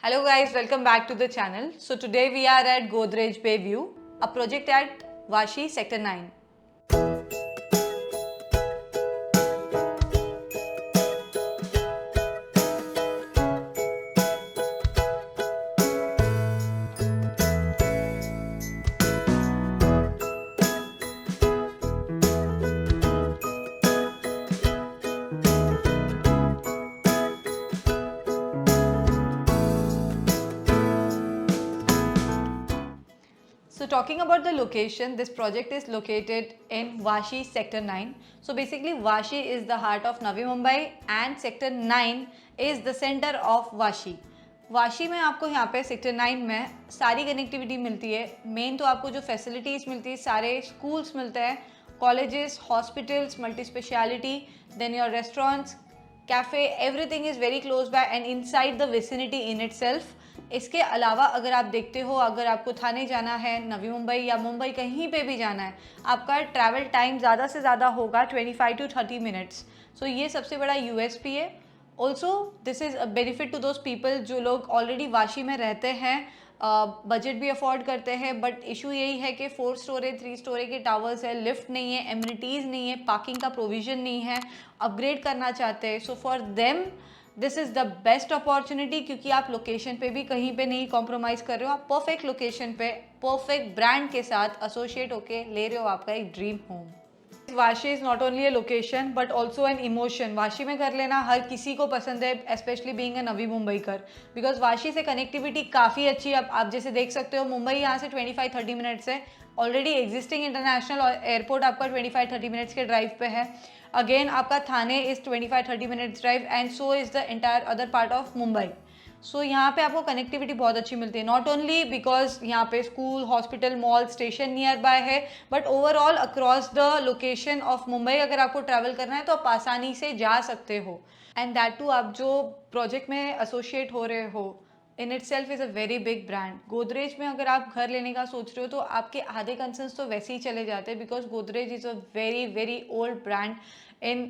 Hello guys, welcome back to the channel. So today we are at Godrej Bayview, a project at Vashi Sector 9. So talking about the location, this project is located in Vashi Sector 9. So basically Vashi is the heart of Navi Mumbai and Sector 9 is the center of Vashi. Vashi में आपको यहाँ पे sector 9 में सारी connectivity मिलती है. Main तो आपको जो फैसिलिटीज़ मिलती है, सारे स्कूल्स मिलते हैं, colleges, hospitals, multi speciality, then your restaurants, cafe, everything is very close by and inside the vicinity in itself. इसके अलावा अगर आप देखते हो, अगर आपको थाने जाना है, नवी मुंबई या मुंबई कहीं पे भी जाना है, आपका ट्रैवल टाइम ज़्यादा से ज़्यादा होगा 25 to 30 मिनट्स. सो ये सबसे बड़ा यूएसपी है. Also this is a benefit to those people जो लोग ऑलरेडी वाशी में रहते हैं, बजट भी अफोर्ड करते हैं, बट इशू यही है कि 4 स्टोरी 3 स्टोरी के टावर्स है, लिफ्ट नहीं है, एमिनिटीज़ नहीं है, पार्किंग का प्रोविज़न नहीं है, अपग्रेड करना चाहते हैं. So for them this is the best opportunity, क्योंकि आप लोकेशन पे भी कहीं पे नहीं कॉम्प्रोमाइज़ कर रहे हो, आप परफेक्ट लोकेशन पे परफेक्ट ब्रांड के साथ एसोसिएट होके ले रहे हो आपका एक dream home. Vashi is not only A location but also an emotion. Vashi में घर लेना हर किसी को पसंद है, specially being a Navi Mumbai कर, बिकॉज वाशी से कनेक्टिविटी काफ़ी अच्छी है. आप जैसे देख सकते हो, मुंबई यहाँ से 25-30 मिनट्स है. ऑलरेडी एग्जिस्टिंग इंटरनेशनल एयरपोर्ट आपका 25-30 मिनट्स के ड्राइव पे है. अगेन आपका Thane is 25-30 minutes drive and so is the entire other part of Mumbai. So यहाँ पे आपको कनेक्टिविटी बहुत अच्छी मिलती है, नॉट ओनली बिकॉज यहाँ पे school, hospital, mall, station nearby है, but overall across the location of Mumbai अगर आपको ट्रैवल करना है तो आप आसानी से जा सकते हो. एंड दैट टू आप जो प्रोजेक्ट में एसोसिएट हो रहे हो, in it self is a very big brand. Godrej में अगर आप घर लेने का सोच रहे हो तो आपके आधे कंसर्न्स तो वैसे ही चले जाते हैं, because Godrej is a very very old brand in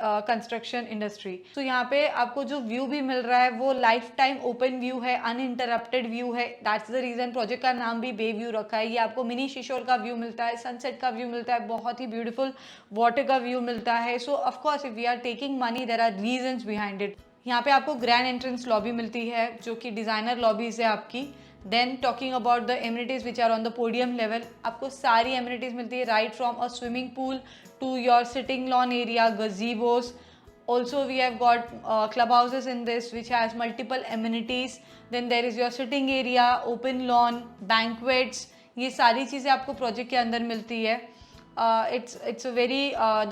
construction industry. तो यहाँ पे आपको जो व्यू भी मिल रहा है वो लाइफ टाइम ओपन व्यू है, अनइंटरप्टेड व्यू है. दैट्स द रीज़न प्रोजेक्ट का नाम भी बे व्यू रखा है. ये आपको मिनी शिशोर का व्यू मिलता है, सनसेट का व्यू मिलता है, बहुत ही ब्यूटीफुल वाटर का व्यू मिलता है. So of course if we are taking money, there are reasons behind it. यहाँ पे आपको ग्रैंड एंट्रेंस लॉबी मिलती है जो कि डिज़ाइनर लॉबीज़ है आपकी. Then talking about the amenities which are on the podium level, आपको सारी एमिनिटीज़ मिलती है, right from a swimming pool to your sitting lawn area, gazebos. Also we have got clubhouses in this which has multiple amenities. Then there is your sitting area, open lawn, banquets. ये सारी चीज़ें आपको project के अंदर मिलती है. It's a very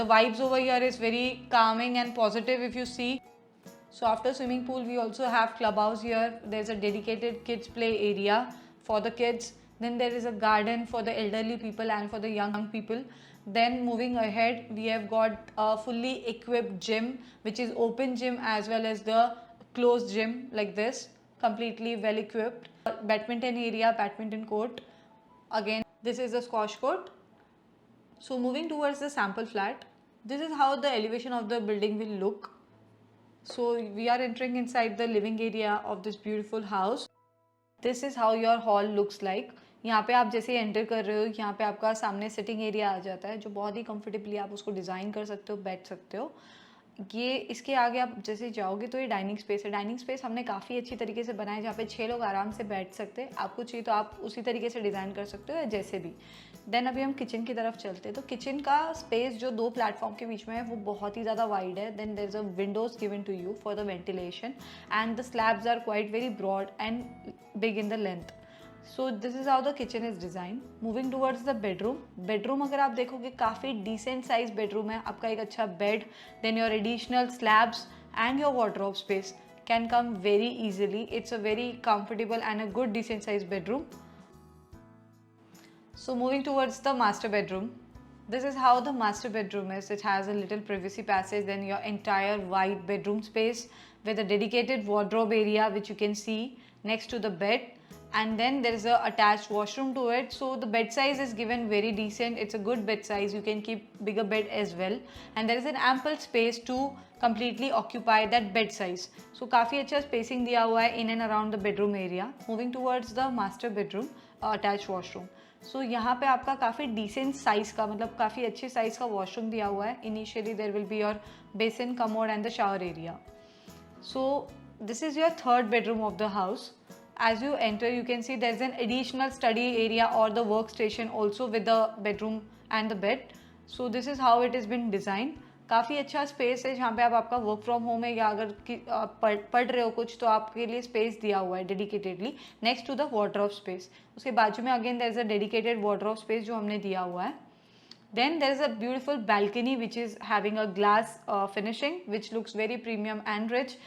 the vibes over here is very calming and positive if you see. So after swimming pool we also have clubhouse here. There's a dedicated kids play area for the kids. Then there is a garden for the elderly people and for the young people. Then moving ahead, we have got a fully equipped gym, which is open gym as well as the closed gym like this, completely well equipped. Badminton area, badminton court. Again, this is the squash court. So moving towards the sample flat, this is how the elevation of the building will look. So we are entering inside the living area of this beautiful house. This is how your hall looks like. यहाँ पे आप जैसे enter कर रहे हो, यहाँ पे आपका सामने सिटिंग एरिया आ जाता है जो बहुत ही कंफर्टेबली आप उसको डिज़ाइन कर सकते हो, बैठ सकते हो. ये इसके आगे आप जैसे जाओगे तो ये डाइनिंग स्पेस है. डाइनिंग स्पेस हमने काफ़ी अच्छी तरीके से बनाया जहाँ पे 6 लोग आराम से बैठ सकते हैं. आपको चाहिए तो आप उसी तरीके से डिज़ाइन कर सकते हो या जैसे भी. देन अभी हम किचन की तरफ चलते हैं. तो किचन का स्पेस जो 2 प्लेटफॉर्म के बीच में है वो बहुत ही ज़्यादा वाइड है. Then there is a windows given to you for the ventilation and the slabs are quite very broad and big in the length. So this is how the kitchen is design. Moving towards the bedroom. Bedroom अगर आप देखोगे काफ़ी decent size bedroom है. आपका एक अच्छा bed, then your additional slabs and your wardrobe space can come very easily. It's a very comfortable and a good decent size bedroom. So moving towards the master bedroom. This is how the master bedroom is. It has a little privacy passage, then your entire wide bedroom space with a dedicated wardrobe area which you can see next to the bed. and then there is a attached washroom to it. So the bed size is given very decent. It's a good bed size. You can keep bigger bed as well, and there is an ample space to completely occupy that bed size. So काफ़ी अच्छा spacing दिया हुआ है in and around the bedroom area. Moving towards the master bedroom, attached washroom. So यहाँ पे आपका काफ़ी decent size का, मतलब काफ़ी अच्छे size का washroom दिया हुआ है. Initially there will be your basin, commode and the shower area. So this is your third bedroom of the house. As you enter, you can see there's an additional study area or the workstation also with the bedroom and the bed. So this is how it has been designed. काफ़ी अच्छा space है जहाँ पे आप आपका work from home है या अगर पढ़ रहे हो कुछ तो आपके लिए स्पेस दिया हुआ है dedicatedly next to the wardrobe space. उसके बाजू में again there is a dedicated wardrobe space जो हमने दिया हुआ है. Then there is a beautiful balcony which is having a glass finishing which looks very premium and rich.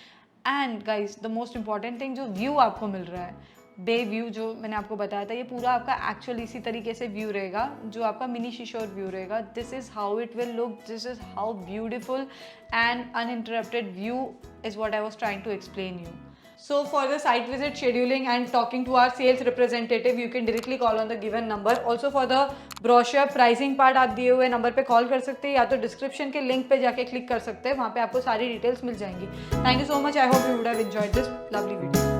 And guys, the most important thing, जो view आपको मिल रहा है बे view जो मैंने आपको बताया था, ये पूरा आपका एक्चुअल इसी तरीके से व्यू रहेगा जो आपका मिनी शिशोर व्यू रहेगा. This is how it will look. This is how beautiful and uninterrupted view is what I was trying to explain you. So for the site visit scheduling and talking to our sales representative, you can directly call on the given number. Also for the brochure pricing part आप दिए हुए number पे call कर सकते हैं या तो description के लिंक पे जाके क्लिक कर सकते हैं. वहाँ पे आपको सारी डिटेल्स मिल जाएंगी. Thank you so much. I hope you would have enjoyed this lovely video.